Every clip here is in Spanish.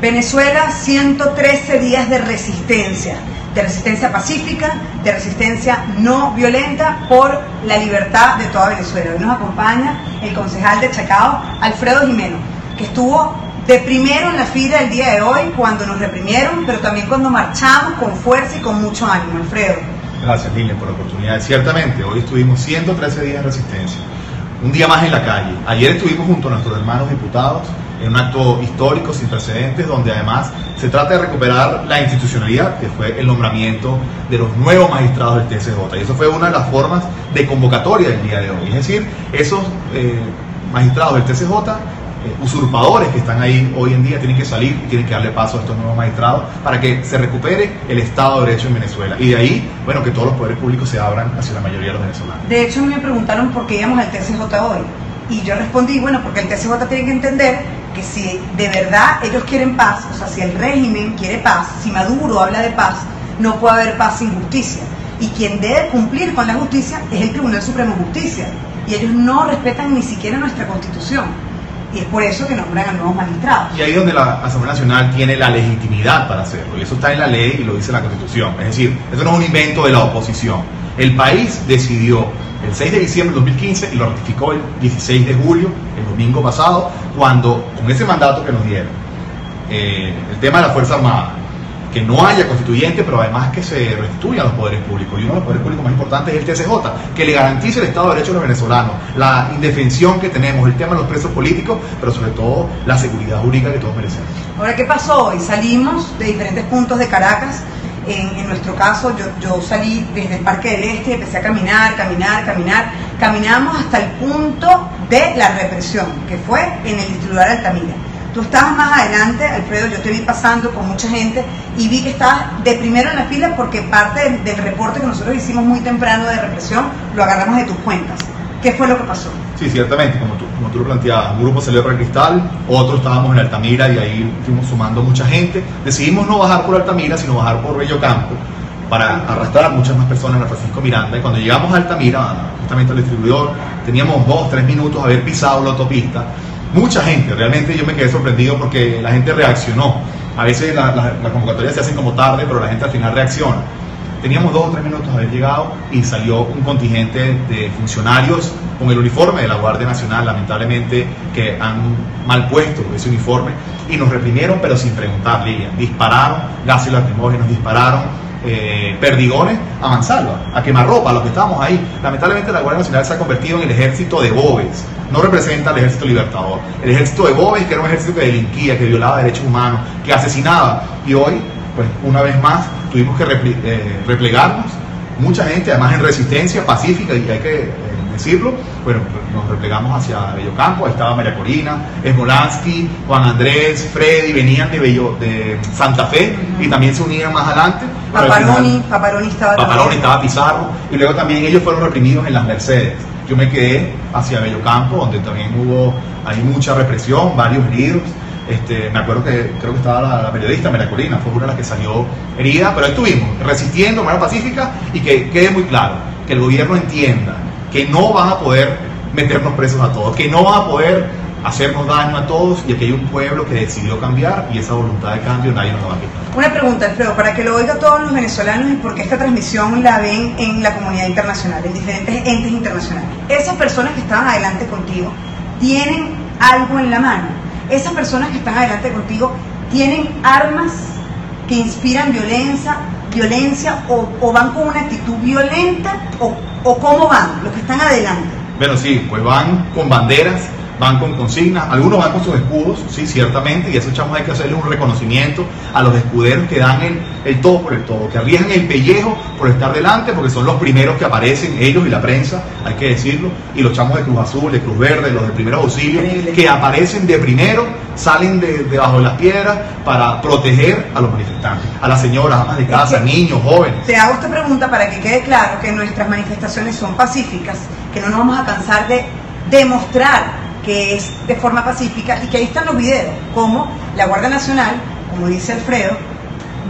Venezuela, 113 días de resistencia pacífica, de resistencia no violenta por la libertad de toda Venezuela. Hoy nos acompaña el concejal de Chacao, Alfredo Jimeno, que estuvo de primero en la fila el día de hoy cuando nos reprimieron, pero también cuando marchamos con fuerza y con mucho ánimo. Alfredo. Gracias, Lilian, por la oportunidad. Ciertamente, hoy estuvimos 113 días de resistencia, un día más en la calle. Ayer estuvimos junto a nuestros hermanos diputados en un acto histórico sin precedentes, donde además se trata de recuperar la institucionalidad, que fue el nombramiento de los nuevos magistrados del TSJ, y eso fue una de las formas de convocatoria del día de hoy. Es decir, esos magistrados del TSJ, usurpadores que están ahí hoy en día, tienen que salir y tienen que darle paso a estos nuevos magistrados para que se recupere el Estado de Derecho en Venezuela, y de ahí, bueno, que todos los poderes públicos se abran hacia la mayoría de los venezolanos. De hecho, me preguntaron por qué íbamos al TSJ hoy, y yo respondí, bueno, porque el TSJ tiene que entender que si de verdad ellos quieren paz, o sea, si el régimen quiere paz, si Maduro habla de paz, no puede haber paz sin justicia. Y quien debe cumplir con la justicia es el Tribunal Supremo de Justicia. Y ellos no respetan ni siquiera nuestra Constitución. Y es por eso que nombran a nuevos magistrados. Y ahí es donde la Asamblea Nacional tiene la legitimidad para hacerlo. Y eso está en la ley y lo dice la Constitución. Es decir, eso no es un invento de la oposición. El país decidió el 6 de diciembre de 2015 y lo ratificó el 16 de julio, el domingo pasado, cuando con ese mandato que nos dieron, el tema de la Fuerza Armada, que no haya constituyente, pero además que se restituyan los poderes públicos. Y uno de los poderes públicos más importantes es el TSJ, que le garantice el Estado de Derecho a los venezolanos, la indefensión que tenemos, el tema de los presos políticos, pero sobre todo la seguridad jurídica que todos merecemos. Ahora, ¿qué pasó hoy? Salimos de diferentes puntos de Caracas. En nuestro caso, yo salí desde el Parque del Este y empecé a caminar. Caminamos hasta el punto de la represión, que fue en el distribuidor Altamira. Tú estabas más adelante, Alfredo, yo te vi pasando con mucha gente y vi que estabas de primero en la fila porque parte del reporte que nosotros hicimos muy temprano de represión lo agarramos de tus cuentas. ¿Qué fue lo que pasó? Sí, ciertamente, como tú lo planteabas, un grupo salió por el Cristal, otros estábamos en Altamira y ahí fuimos sumando mucha gente. Decidimos no bajar por Altamira, sino bajar por Bello Campo para arrastrar muchas más personas a Francisco Miranda. Y cuando llegamos a Altamira, justamente al distribuidor, teníamos 2-3 minutos de haber pisado la autopista. Mucha gente, realmente yo me quedé sorprendido porque la gente reaccionó. A veces las convocatorias se hacen como tarde, pero la gente al final reacciona. Teníamos 2 o 3 minutos de haber llegado y salió un contingente de funcionarios con el uniforme de la Guardia Nacional, lamentablemente, que han mal puesto ese uniforme, y nos reprimieron, pero sin preguntar, Lilian. Dispararon gases lacrimógenos, dispararon perdigones a mansalva, a quemarropa, a los que estábamos ahí. Lamentablemente la Guardia Nacional se ha convertido en el ejército de bobes. No representa al ejército libertador. El ejército de bobes, que era un ejército que delinquía, que violaba derechos humanos, que asesinaba, y hoy, pues una vez más, tuvimos que replegarnos. Mucha gente, además en resistencia pacífica, y hay que decirlo, bueno, nos replegamos hacia Bello Campo. Ahí estaba María Corina, Smolansky, Juan Andrés, Freddy, venían de Santa Fe, y también se unían más adelante. Paparoni estaba Pizarro, y luego también ellos fueron reprimidos en las Mercedes. Yo me quedé hacia Bello Campo, donde también hubo ahí mucha represión, varios heridos. Me acuerdo que creo que estaba la periodista María Corina, fue una de las que salió herida, pero ahí estuvimos resistiendo de manera pacífica, y que quede muy claro, que el gobierno entienda que no van a poder meternos presos a todos, que no van a poder hacernos daño a todos, y que hay un pueblo que decidió cambiar, y esa voluntad de cambio nadie nos la va a quitar. Una pregunta, Alfredo, para que lo oigan todos los venezolanos y porque esta transmisión la ven en la comunidad internacional, en diferentes entes internacionales. Esas personas que estaban adelante contigo, ¿tienen algo en la mano? Esas personas que están adelante contigo, ¿tienen armas que inspiran violencia o van con una actitud violenta o cómo van los que están adelante? Bueno, sí, pues van con banderas, van con consignas, algunos van con sus escudos, sí, ciertamente, y a esos chamos hay que hacerle un reconocimiento a los escuderos que dan el todo por el todo, que arriesgan el pellejo por estar delante, porque son los primeros que aparecen, ellos y la prensa, hay que decirlo, y los chamos de Cruz Azul, de Cruz Verde, los de primeros auxilios, que aparecen de primero, salen debajo de las piedras para proteger a los manifestantes, a las señoras, amas de casa, niños, jóvenes. Te hago esta pregunta para que quede claro que nuestras manifestaciones son pacíficas, que no nos vamos a cansar de demostrar que es de forma pacífica, y que ahí están los videos, como la Guardia Nacional, como dice Alfredo,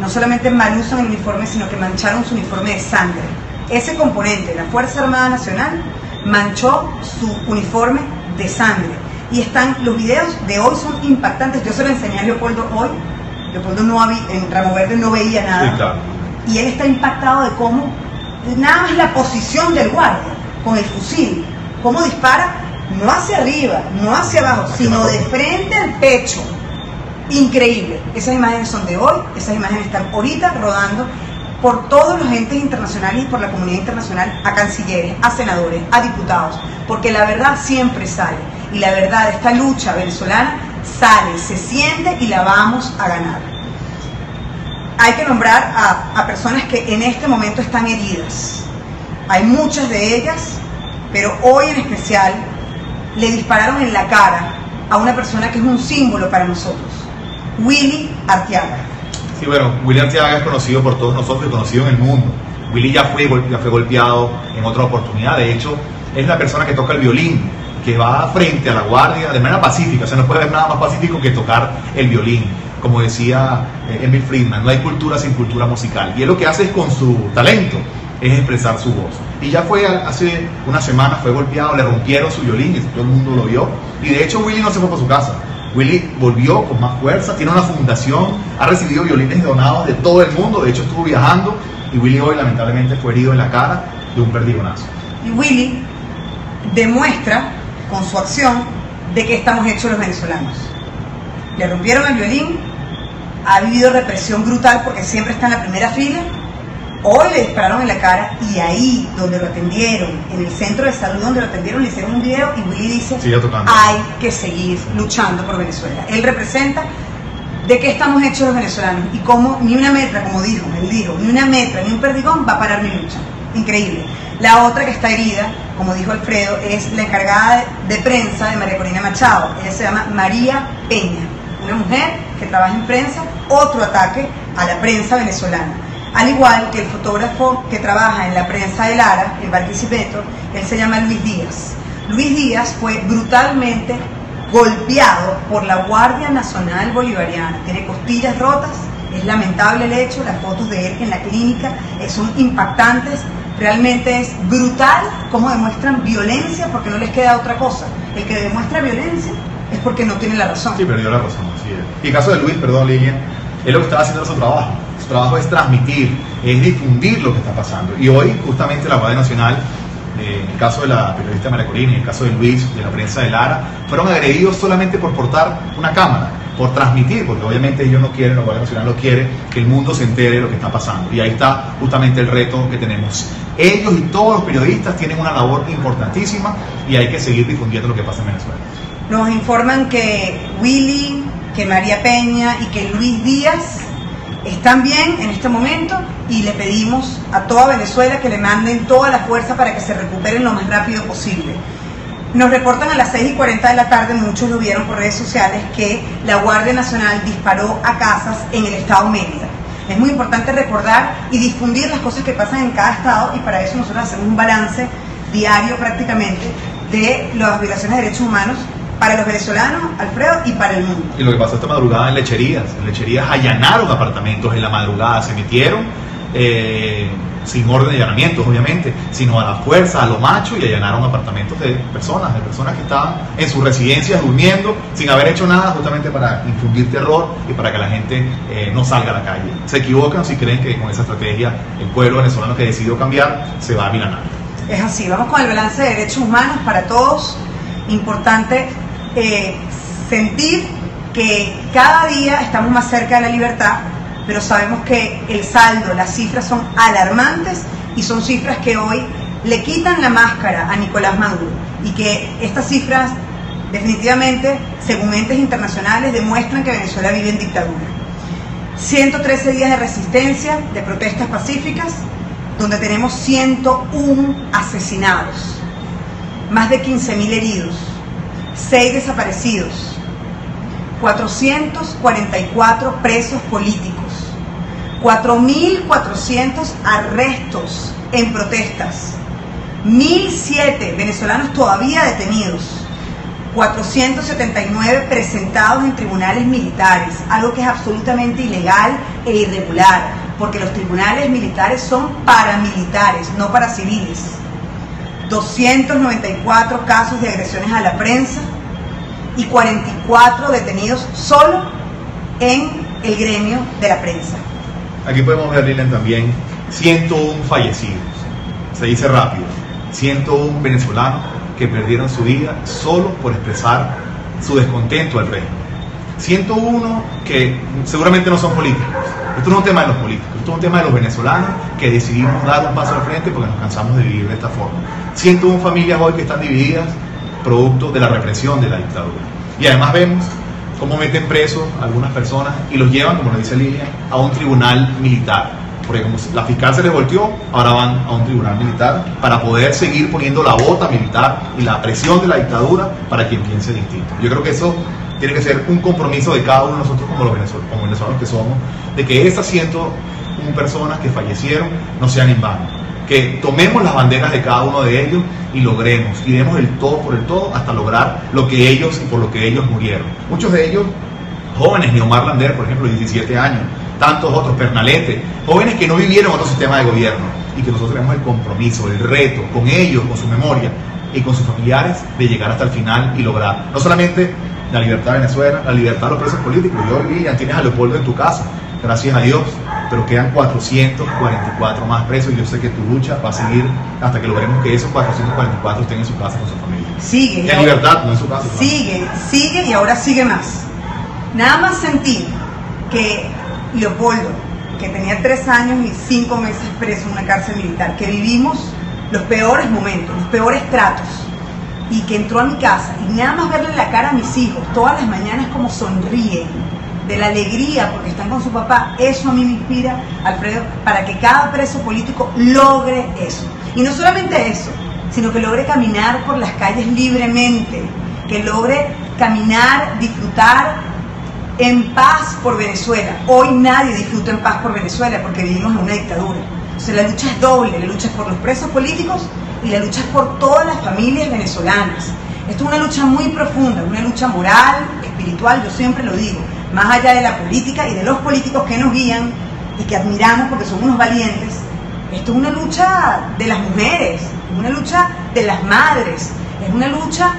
no solamente mal usan el uniforme, sino que mancharon su uniforme de sangre. Ese componente, la Fuerza Armada Nacional, manchó su uniforme de sangre. Y están los videos de hoy, son impactantes. Yo se lo enseñé a Leopoldo hoy, Leopoldo en Ramo Verde no veía nada. Sí, claro. Y él está impactado de cómo, nada más la posición del guardia, con el fusil, cómo dispara, no hacia arriba, no hacia abajo, sino de frente al pecho. Increíble. Esas imágenes son de hoy, esas imágenes están ahorita rodando por todos los entes internacionales y por la comunidad internacional, a cancilleres, a senadores, a diputados, porque la verdad siempre sale, y la verdad de esta lucha venezolana sale, se siente y la vamos a ganar. Hay que nombrar a personas que en este momento están heridas. Hay muchas de ellas, pero hoy en especial le dispararon en la cara a una persona que es un símbolo para nosotros, Willy Arteaga. Sí, bueno, Willy Arteaga es conocido por todos nosotros y conocido en el mundo. Willy ya fue golpeado en otra oportunidad. De hecho, es la persona que toca el violín, que va frente a la guardia de manera pacífica. O sea, no puede haber nada más pacífico que tocar el violín. Como decía Emil Friedman, no hay cultura sin cultura musical. Y él lo que hace es, con su talento, es expresar su voz. Y ya fue hace una semana, fue golpeado, le rompieron su violín, y todo el mundo lo vio. Y de hecho Willy no se fue para su casa. Willy volvió con más fuerza, tiene una fundación, ha recibido violines donados de todo el mundo. De hecho estuvo viajando, y Willy hoy lamentablemente fue herido en la cara de un perdigonazo. Y Willy demuestra con su acción de qué estamos hechos los venezolanos. Le rompieron el violín, ha habido represión brutal porque siempre está en la primera fila. Hoy le dispararon en la cara, y ahí donde lo atendieron, en el centro de salud donde lo atendieron, le hicieron un video y Willy dice: hay que seguir luchando por Venezuela. Él representa de qué estamos hechos los venezolanos, y cómo ni una metra, como dijo, él dijo, ni una metra, ni un perdigón va a parar mi lucha. Increíble. La otra que está herida, como dijo Alfredo, es la encargada de prensa de María Corina Machado. Ella se llama María Peña, una mujer que trabaja en prensa. Otro ataque a la prensa venezolana. Al igual que el fotógrafo que trabaja en la prensa de Lara, en Barquisimeto, él se llama Luis Díaz. Luis Díaz fue brutalmente golpeado por la Guardia Nacional Bolivariana. Tiene costillas rotas, es lamentable el hecho, las fotos de él en la clínica son impactantes. Realmente es brutal cómo demuestran violencia, porque no les queda otra cosa. El que demuestra violencia es porque no tiene la razón. Sí, perdió la razón, así es. Y el caso de Luis, perdón, Lilian, él lo que estaba haciendo era su trabajo. Su trabajo es transmitir, es difundir lo que está pasando. Y hoy, justamente, la Guardia Nacional, en el caso de la periodista María Corina, en el caso de Luis, de la prensa de Lara, fueron agredidos solamente por portar una cámara, por transmitir, porque obviamente ellos no quieren, la Guardia Nacional no quiere que el mundo se entere de lo que está pasando. Y ahí está justamente el reto que tenemos. Ellos y todos los periodistas tienen una labor importantísima, y hay que seguir difundiendo lo que pasa en Venezuela. Nos informan que Willy, que María Peña y que Luis Díaz están bien en este momento, y le pedimos a toda Venezuela que le manden toda la fuerza para que se recuperen lo más rápido posible. Nos reportan a las 6:40 de la tarde, muchos lo vieron por redes sociales, que la Guardia Nacional disparó a casas en el estado Mérida. Es muy importante recordar y difundir las cosas que pasan en cada estado, y para eso nosotros hacemos un balance diario prácticamente de las violaciones de derechos humanos para los venezolanos, Alfredo, y para el mundo. Y lo que pasó esta madrugada en Lecherías allanaron apartamentos en la madrugada, se metieron sin orden de allanamientos, obviamente, sino a la fuerza, a lo macho, y allanaron apartamentos de personas que estaban en sus residencias durmiendo sin haber hecho nada, justamente para infundir terror y para que la gente no salga a la calle. Se equivocan si creen que con esa estrategia el pueblo venezolano que decidió cambiar se va a amilanar. Es así. Vamos con el balance de derechos humanos para todos. Importante sentir que cada día estamos más cerca de la libertad, pero sabemos que el saldo, las cifras son alarmantes, y son cifras que hoy le quitan la máscara a Nicolás Maduro, y que estas cifras definitivamente, según entes internacionales, demuestran que Venezuela vive en dictadura. 113 días de resistencia, de protestas pacíficas, donde tenemos 101 asesinados, más de 15.000 heridos, 6 desaparecidos, 444 presos políticos, 4.400 arrestos en protestas, 1.007 venezolanos todavía detenidos, 479 presentados en tribunales militares, algo que es absolutamente ilegal e irregular, porque los tribunales militares son paramilitares, no para civiles. 294 casos de agresiones a la prensa y 44 detenidos solo en el gremio de la prensa. Aquí podemos ver, Lilian, también 101 fallecidos. Se dice rápido. 101 venezolanos que perdieron su vida solo por expresar su descontento al régimen. 101 que seguramente no son políticos. Esto no es un tema de los políticos, esto es un tema de los venezolanos que decidimos dar un paso al frente porque nos cansamos de vivir de esta forma. 101 familias hoy que están divididas producto de la represión de la dictadura. Y además vemos cómo meten presos a algunas personas y los llevan, como lo dice Lilian, a un tribunal militar. Porque como la fiscal se les volteó, ahora van a un tribunal militar para poder seguir poniendo la bota militar y la presión de la dictadura para quien piense distinto. Yo creo que eso tiene que ser un compromiso de cada uno de nosotros como venezolanos que somos, de que esas 101 personas que fallecieron no sean en vano, que tomemos las banderas de cada uno de ellos y logremos, y demos el todo por el todo hasta lograr lo que ellos y por lo que ellos murieron. Muchos de ellos jóvenes, Neomar Lander, por ejemplo, 17 años, tantos otros, Pernalete, jóvenes que no vivieron otro sistema de gobierno y que nosotros tenemos el compromiso, el reto con ellos, con su memoria y con sus familiares de llegar hasta el final y lograr no solamente la libertad de Venezuela, la libertad de los presos políticos. Yo hoy ya tienes a Leopoldo en tu casa, gracias a Dios, pero quedan 444 más presos y yo sé que tu lucha va a seguir hasta que logremos que esos 444 estén en su casa con su familia. Sigue. Y en libertad, no en su casa. Sigue y ahora sigue más. Nada más sentir que Leopoldo, que tenía 3 años y 5 meses preso en una cárcel militar, que vivimos los peores momentos, los peores tratos, y que entró a mi casa y nada más verle la cara a mis hijos todas las mañanas como sonríen de la alegría porque están con su papá, eso a mí me inspira, Alfredo, para que cada preso político logre eso. Y no solamente eso, sino que logre caminar por las calles libremente, que logre caminar, disfrutar en paz por Venezuela. Hoy nadie disfruta en paz por Venezuela porque vivimos en una dictadura. Entonces la lucha es doble, la lucha es por los presos políticos y la lucha es por todas las familias venezolanas. Esto es una lucha muy profunda, una lucha moral, espiritual, yo siempre lo digo, más allá de la política y de los políticos que nos guían y que admiramos porque son unos valientes. Esto es una lucha de las mujeres, es una lucha de las madres, es una lucha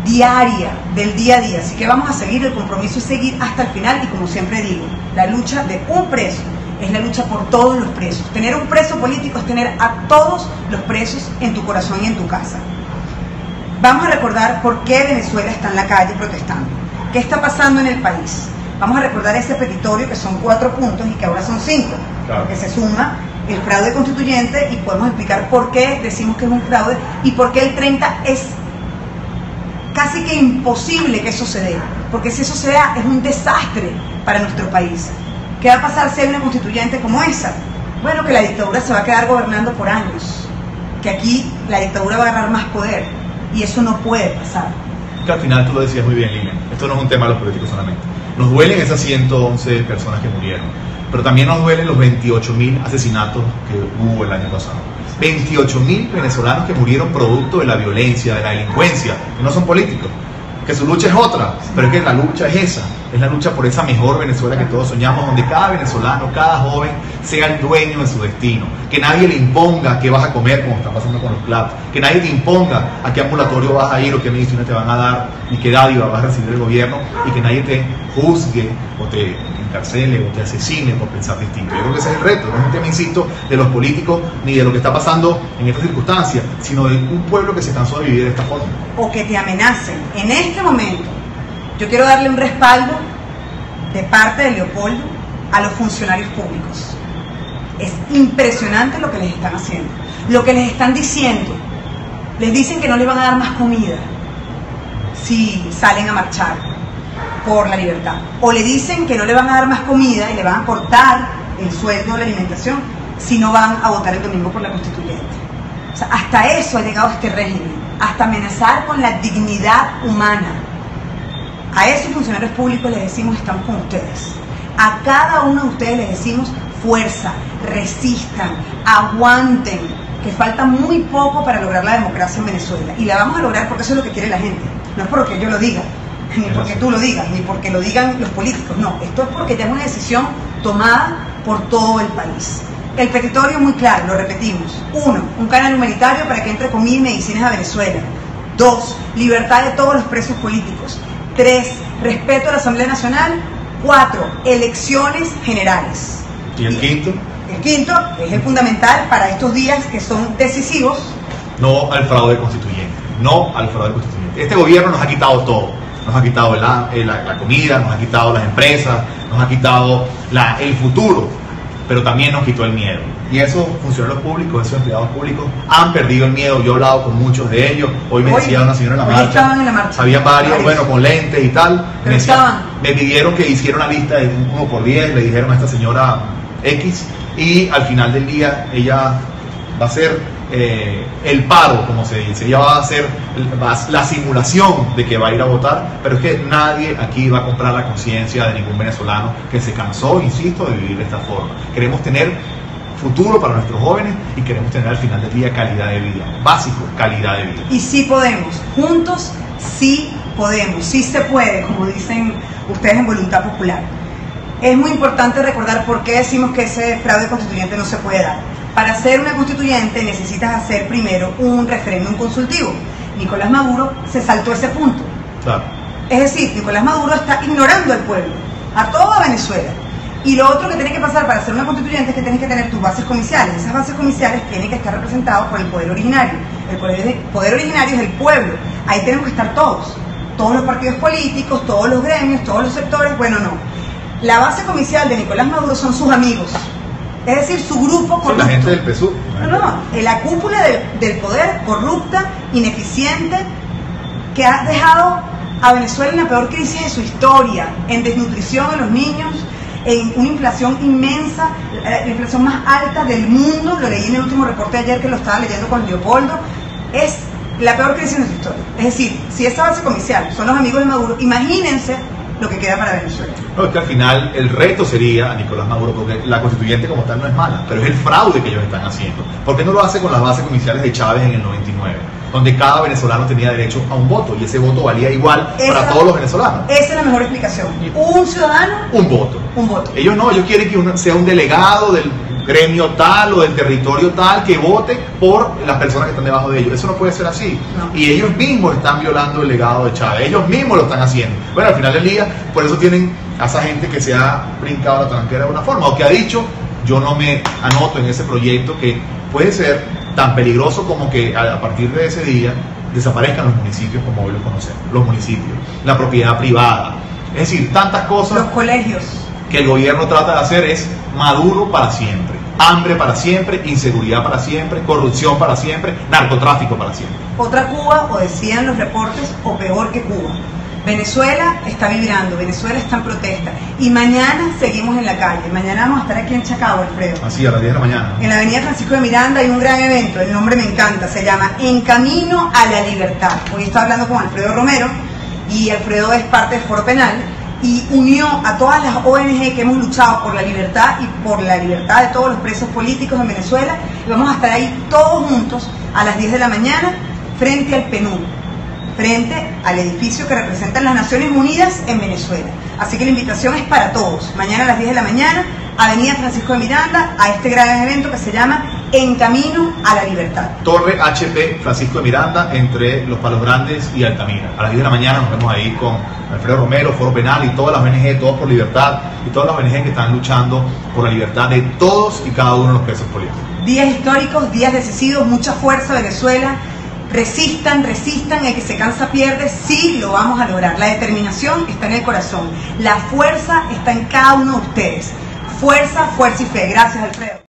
diaria, del día a día. Así que vamos a seguir, el compromiso es seguir hasta el final y como siempre digo, la lucha de un preso es la lucha por todos los presos. Tener un preso político es tener a todos los presos en tu corazón y en tu casa. Vamos a recordar por qué Venezuela está en la calle protestando. ¿Qué está pasando en el país? Vamos a recordar ese petitorio que son 4 puntos y que ahora son 5, claro, porque se suma el fraude constituyente y podemos explicar por qué decimos que es un fraude y por qué el 30 es casi que imposible que eso se dé, porque si eso se da es un desastre para nuestro país. ¿Qué va a pasar si hay una constituyente como esa? Bueno, que la dictadura se va a quedar gobernando por años, que aquí la dictadura va a agarrar más poder y eso no puede pasar. Que al final tú lo decías muy bien, Lilian, esto no es un tema de los políticos solamente. Nos duelen esas 111 personas que murieron, pero también nos duelen los 28.000 asesinatos que hubo el año pasado. 28.000 venezolanos que murieron producto de la violencia, de la delincuencia, que no son políticos, que su lucha es otra, pero es que la lucha es esa, es la lucha por esa mejor Venezuela que todos soñamos, donde cada venezolano, cada joven sea el dueño de su destino, que nadie le imponga qué vas a comer como está pasando con los platos, que nadie te imponga a qué ambulatorio vas a ir o qué medicina te van a dar y qué dádiva vas a recibir del gobierno y que nadie te juzgue o te encarcele o te asesine por pensar distinto. Yo creo que ese es el reto, no es un tema, insisto, de los políticos ni de lo que está pasando en estas circunstancias, sino de un pueblo que se cansó de vivir de esta forma. O que te amenacen. En este momento, yo quiero darle un respaldo de parte de Leopoldo a los funcionarios públicos. Es impresionante lo que les están haciendo, lo que les están diciendo. Les dicen que no les van a dar más comida si salen a marchar por la libertad, o le dicen que no le van a dar más comida y le van a cortar el sueldo de la alimentación si no van a votar el domingo por la constituyente. O sea, hasta eso ha llegado este régimen, hasta amenazar con la dignidad humana. A esos funcionarios públicos les decimos: estamos con ustedes. A cada uno de ustedes les decimos: fuerza, resistan, aguanten, que falta muy poco para lograr la democracia en Venezuela, y la vamos a lograr porque eso es lo que quiere la gente, no es porque yo lo diga, ni porque tú lo digas, ni porque lo digan los políticos, no, esto es porque ya es una decisión tomada por todo el país. El petitorio muy claro, lo repetimos: 1, un canal humanitario para que entre comida y medicinas a Venezuela. 2, libertad de todos los presos políticos. 3, respeto a la Asamblea Nacional. 4, elecciones generales. ¿Y el quinto? El quinto es el fundamental para estos días que son decisivos. No al fraude constituyente. No al fraude constituyente. Este gobierno nos ha quitado todo. Nos ha quitado la comida, nos ha quitado las empresas, nos ha quitado el futuro, pero también nos quitó el miedo. Y esos funcionarios públicos, esos empleados públicos han perdido el miedo. Yo he hablado con muchos de ellos. Hoy me decía una señora en la marcha. Estaban en la marcha. Había varios, bueno, con lentes y tal. Me pidieron que hiciera una lista de 1 por 10. Le dijeron a esta señora X. Y al final del día ella va a hacer el paro, como se dice. Ella va a hacer la simulación de que va a ir a votar, pero es que nadie aquí va a comprar la conciencia de ningún venezolano que se cansó, insisto, de vivir de esta forma. Queremos tener futuro para nuestros jóvenes y queremos tener al final del día calidad de vida, básico, calidad de vida. Y sí podemos, juntos sí podemos, sí se puede, como dicen ustedes en Voluntad Popular. Es muy importante recordar por qué decimos que ese fraude constituyente no se puede dar. Para ser una constituyente necesitas hacer primero un referéndum consultivo. Nicolás Maduro se saltó ese punto. Claro. Es decir, Nicolás Maduro está ignorando al pueblo, a toda Venezuela. Y lo otro que tiene que pasar para ser una constituyente es que tienes que tener tus bases comiciales. Esas bases comiciales tienen que estar representadas por el poder originario. El poder originario es el pueblo. Ahí tenemos que estar todos los partidos políticos, todos los gremios, todos los sectores. Bueno, no. La base comicial de Nicolás Maduro son sus amigos. Es decir, su grupo corrupto. La gente del PSUV. No, la cúpula del poder corrupta, ineficiente, que ha dejado a Venezuela en la peor crisis de su historia, en desnutrición en los niños, en una inflación inmensa, la inflación más alta del mundo. Lo leí en el último reporte de ayer, que lo estaba leyendo con Leopoldo. Es la peor crisis de su historia. Es decir, si esa base comicial son los amigos de Maduro, imagínense lo que queda para Venezuela. No, es que al final el reto sería a Nicolás Maduro, porque la constituyente como tal no es mala, pero es el fraude que ellos están haciendo. ¿Por qué no lo hace con las bases comiciales de Chávez en el 99? Donde cada venezolano tenía derecho a un voto y ese voto valía igual para todos los venezolanos. Esa es la mejor explicación. Un ciudadano, un voto. Un voto. Ellos no, ellos quieren que uno sea un delegado del gremio tal o del territorio tal que vote por las personas que están debajo de ellos. Eso no puede ser así. No. Y ellos mismos están violando el legado de Chávez. Ellos mismos lo están haciendo. Bueno, al final del día, por eso tienen a esa gente que se ha brincado la tranquera de una forma, o que ha dicho, yo no me anoto en ese proyecto, que puede ser tan peligroso como que a partir de ese día desaparezcan los municipios como hoy los conocemos, los municipios, la propiedad privada, es decir, tantas cosas. Los colegios. Que el gobierno trata de hacer es Maduro para siempre, hambre para siempre, inseguridad para siempre, corrupción para siempre, narcotráfico para siempre. Otra Cuba, o decían los reportes, o peor que Cuba. Venezuela está vibrando, Venezuela está en protesta y mañana seguimos en la calle. Mañana vamos a estar aquí en Chacao, Alfredo. Así, a las 10 de la mañana. En la avenida Francisco de Miranda hay un gran evento, el nombre me encanta, se llama En Camino a la Libertad. Hoy estoy hablando con Alfredo Romero y Alfredo es parte del Foro Penal y unió a todas las ONG que hemos luchado por la libertad y por la libertad de todos los presos políticos en Venezuela, y vamos a estar ahí todos juntos a las 10 de la mañana frente al PNUD, frente al edificio que representan las Naciones Unidas en Venezuela. Así que la invitación es para todos. Mañana a las 10 de la mañana, avenida Francisco de Miranda, a este gran evento que se llama En Camino a la Libertad. Torre HP Francisco de Miranda, entre Los Palos Grandes y Altamira. A las 10 de la mañana nos vemos ahí con Alfredo Romero, Foro Penal y todas las ONG, Todos por Libertad, y todas las ONG que están luchando por la libertad de todos y cada uno de los presos políticos. Días históricos, días decisivos, mucha fuerza Venezuela. Resistan, el que se cansa pierde, sí lo vamos a lograr. La determinación está en el corazón, la fuerza está en cada uno de ustedes. Fuerza, fuerza y fe. Gracias, Alfredo.